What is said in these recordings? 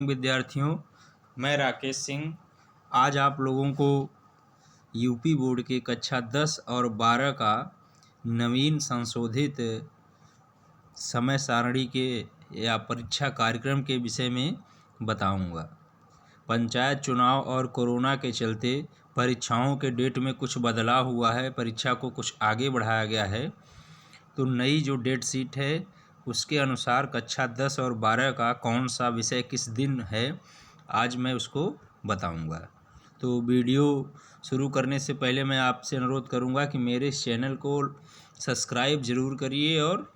विद्यार्थियों, मैं राकेश सिंह आज आप लोगों को यूपी बोर्ड के कक्षा 10 और 12 का नवीन संशोधित समय सारणी के या परीक्षा कार्यक्रम के विषय में बताऊंगा। पंचायत चुनाव और कोरोना के चलते परीक्षाओं के डेट में कुछ बदलाव हुआ है, परीक्षा को कुछ आगे बढ़ाया गया है। तो नई जो डेट शीट है उसके अनुसार कक्षा 10 और 12 का कौन सा विषय किस दिन है, आज मैं उसको बताऊंगा। तो वीडियो शुरू करने से पहले मैं आपसे अनुरोध करूंगा कि मेरे इस चैनल को सब्सक्राइब ज़रूर करिए और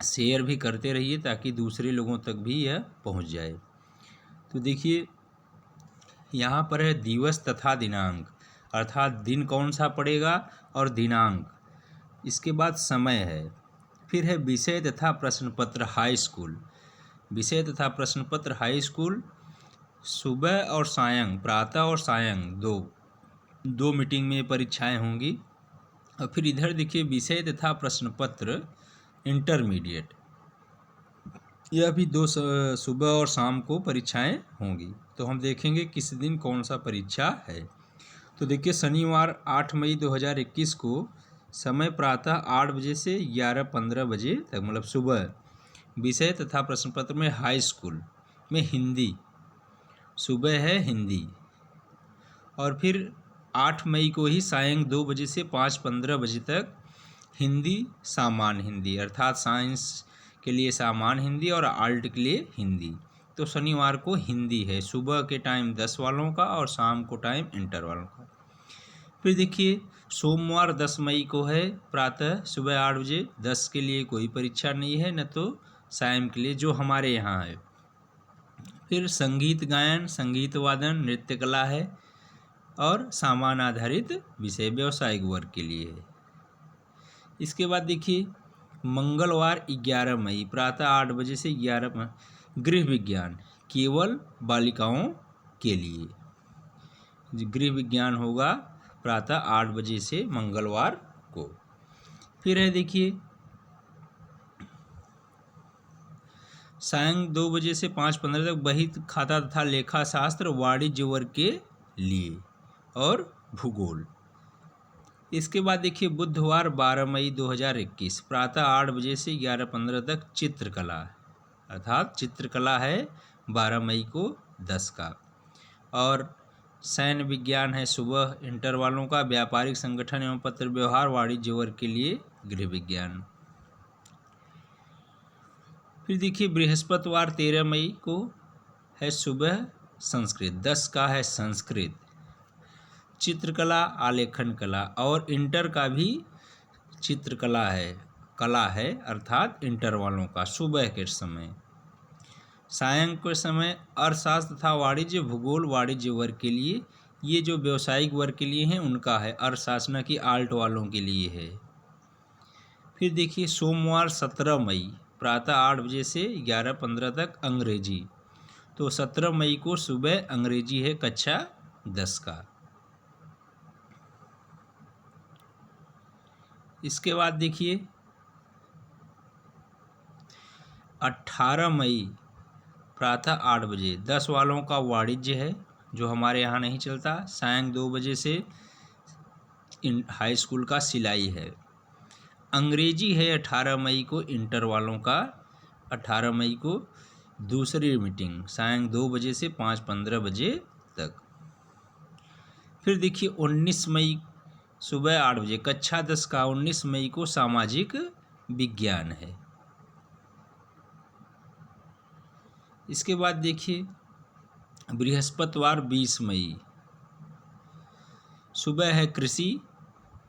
शेयर भी करते रहिए ताकि दूसरे लोगों तक भी यह पहुंच जाए। तो देखिए, यहाँ पर है दिवस तथा दिनांक, अर्थात दिन कौन सा पड़ेगा और दिनांक। इसके बाद समय है, फिर है विषय तथा प्रश्न पत्र हाई स्कूल। विषय तथा प्रश्न पत्र हाई स्कूल सुबह और सायं, प्रातः और सायं दो मीटिंग में परीक्षाएं होंगी। और फिर इधर देखिए विषय तथा प्रश्न पत्र इंटरमीडिएट, यह भी सुबह और शाम को परीक्षाएं होंगी। तो हम देखेंगे किस दिन कौन सा परीक्षा है। तो देखिए, शनिवार 8 मई 2021 को समय प्रातः 8 बजे से 11:15 बजे तक, मतलब सुबह, विषय तथा प्रश्न पत्र में हाई स्कूल में हिंदी, सुबह है हिंदी। और फिर 8 मई को ही सायं 2 बजे से 5:15 बजे तक हिंदी, सामान्य हिंदी, अर्थात साइंस के लिए सामान्य हिंदी और आर्ट के लिए हिंदी। तो शनिवार को हिंदी है, सुबह के टाइम 10 वालों का और शाम को टाइम इंटर वालों का। फिर देखिए, सोमवार 10 मई को है प्रातः सुबह 8 बजे, 10 के लिए कोई परीक्षा नहीं है, न तो सायं के लिए जो हमारे यहाँ है। फिर संगीत गायन, संगीत वादन, नृत्य कला है और सामान आधारित विषय व्यावसायिक वर्ग के लिए है। इसके बाद देखिए, मंगलवार 11 मई प्रातः 8 बजे से 11 गृह विज्ञान, केवल बालिकाओं के लिए गृह विज्ञान होगा प्रातः 8 बजे से मंगलवार को। फिर है देखिए, सायं 2 बजे से 5:15 तक बही खाता तथा लेखा शास्त्र वाणिज्य वर्ग के लिए और भूगोल। इसके बाद देखिए, बुधवार 12 मई 2021 प्रातः 8 बजे से 11:15 तक चित्रकला, अर्थात चित्रकला है 12 मई को 10 का। और सैन्य विज्ञान है सुबह इंटर वालों का, व्यापारिक संगठन एवं पत्र व्यवहार वाणिज्य वर्ग के लिए गृह विज्ञान। फिर देखिए, बृहस्पतिवार 13 मई को है सुबह संस्कृत, 10 का है संस्कृत, चित्रकला, आलेखन कला और इंटर का भी चित्रकला है, अर्थात इंटर वालों का सुबह के समय। सायं के समय अर्थशास्त्र तथा वाणिज्य, भूगोल वाणिज्य वर्ग के लिए, ये जो व्यावसायिक वर्ग के लिए हैं उनका है, अर्थशास्त्र न कि आर्ट वालों के लिए है। फिर देखिए, सोमवार 17 मई प्रातः 8 बजे से 11:15 तक अंग्रेजी, तो 17 मई को सुबह अंग्रेजी है कक्षा 10 का। इसके बाद देखिए, 18 मई प्रातः 8 बजे 10 वालों का वाणिज्य है, जो हमारे यहाँ नहीं चलता। सायं 2 बजे से हाई स्कूल का सिलाई है। अंग्रेजी है 18 मई को इंटर वालों का, 18 मई को दूसरी मीटिंग सायं 2 बजे से 5:15 बजे तक। फिर देखिए, 19 मई सुबह 8 बजे कक्षा 10 का, 19 मई को सामाजिक विज्ञान है। इसके बाद देखिए, बृहस्पतिवार 20 मई सुबह है कृषि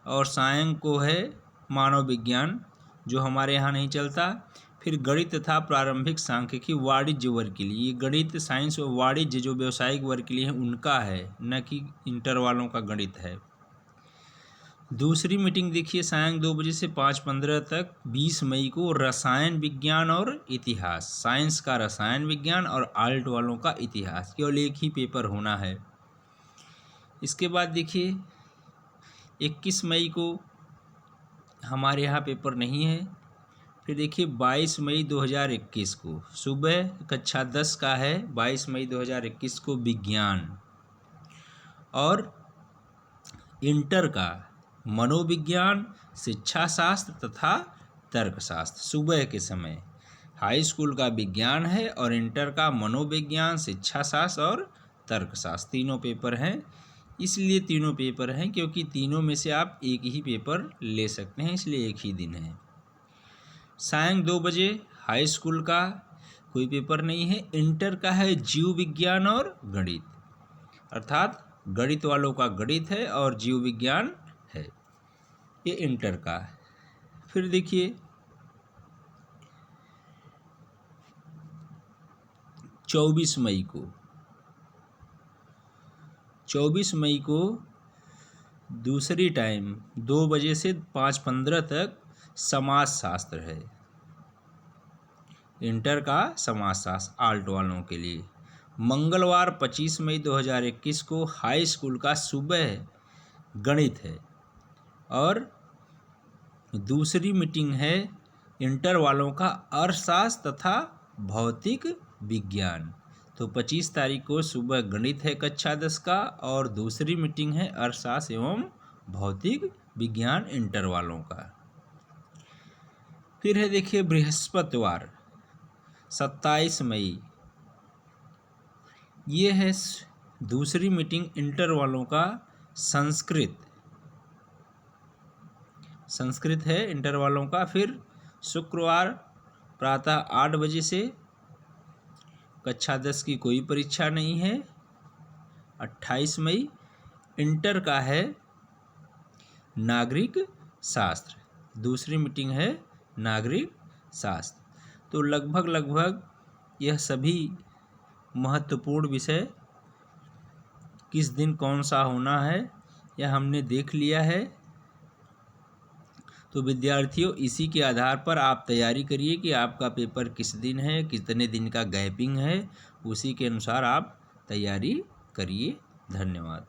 और सायं को है मानव विज्ञान, जो हमारे यहाँ नहीं चलता। फिर गणित तथा प्रारंभिक सांख्यिकी वाणिज्य वर्ग के लिए, गणित, साइंस और वाणिज्य जो व्यावसायिक वर्ग के लिए है उनका है, न कि इंटर वालों का गणित है। दूसरी मीटिंग देखिए, सायं 2 बजे से 5:15 तक 20 मई को रसायन विज्ञान और इतिहास, साइंस का रसायन विज्ञान और आर्ट वालों का इतिहास, केवल एक ही पेपर होना है। इसके बाद देखिए, 21 मई को हमारे यहाँ पेपर नहीं है। फिर देखिए 22 मई 2021 को सुबह कक्षा 10 का है, 22 मई 2021 को विज्ञान। और इंटर का मनोविज्ञान, शिक्षा शास्त्र तथा तर्कशास्त्र सुबह के समय। हाई स्कूल का विज्ञान है और इंटर का मनोविज्ञान, शिक्षा शास्त्र और तर्कशास्त्र तीनों पेपर हैं। इसलिए तीनों पेपर हैं क्योंकि तीनों में से आप एक ही पेपर ले सकते हैं, इसलिए एक ही दिन है। सायं 2 बजे हाई स्कूल का कोई पेपर नहीं है। इंटर का है जीव विज्ञान और गणित, अर्थात गणित वालों का गणित है और जीव विज्ञान है, ये इंटर का है। फिर देखिए 24 मई को दूसरी टाइम 2 बजे से 5:15 तक समाज शास्त्र है, इंटर का समाज शास्त्र आल्ट वालों के लिए। मंगलवार 25 मई 2021 को हाई स्कूल का सुबह गणित है और दूसरी मीटिंग है इंटर वालों का अर्थशास्त्र तथा भौतिक विज्ञान। तो 25 तारीख को सुबह गणित है कक्षा 10 का और दूसरी मीटिंग है अर्थशास्त्र एवं भौतिक विज्ञान इंटर वालों का। फिर है देखिए बृहस्पतिवार 27 मई, ये है दूसरी मीटिंग इंटर वालों का संस्कृत है इंटर वालों का। फिर शुक्रवार प्रातः 8 बजे से कक्षा 10 की कोई परीक्षा नहीं है। 28 मई इंटर का है नागरिक शास्त्र, दूसरी मीटिंग है नागरिक शास्त्र। तो लगभग यह सभी महत्वपूर्ण विषय किस दिन कौन सा होना है यह हमने देख लिया है। तो विद्यार्थियों इसी के आधार पर आप तैयारी करिए कि आपका पेपर किस दिन है, कितने दिन का गैपिंग है, उसी के अनुसार आप तैयारी करिए। धन्यवाद।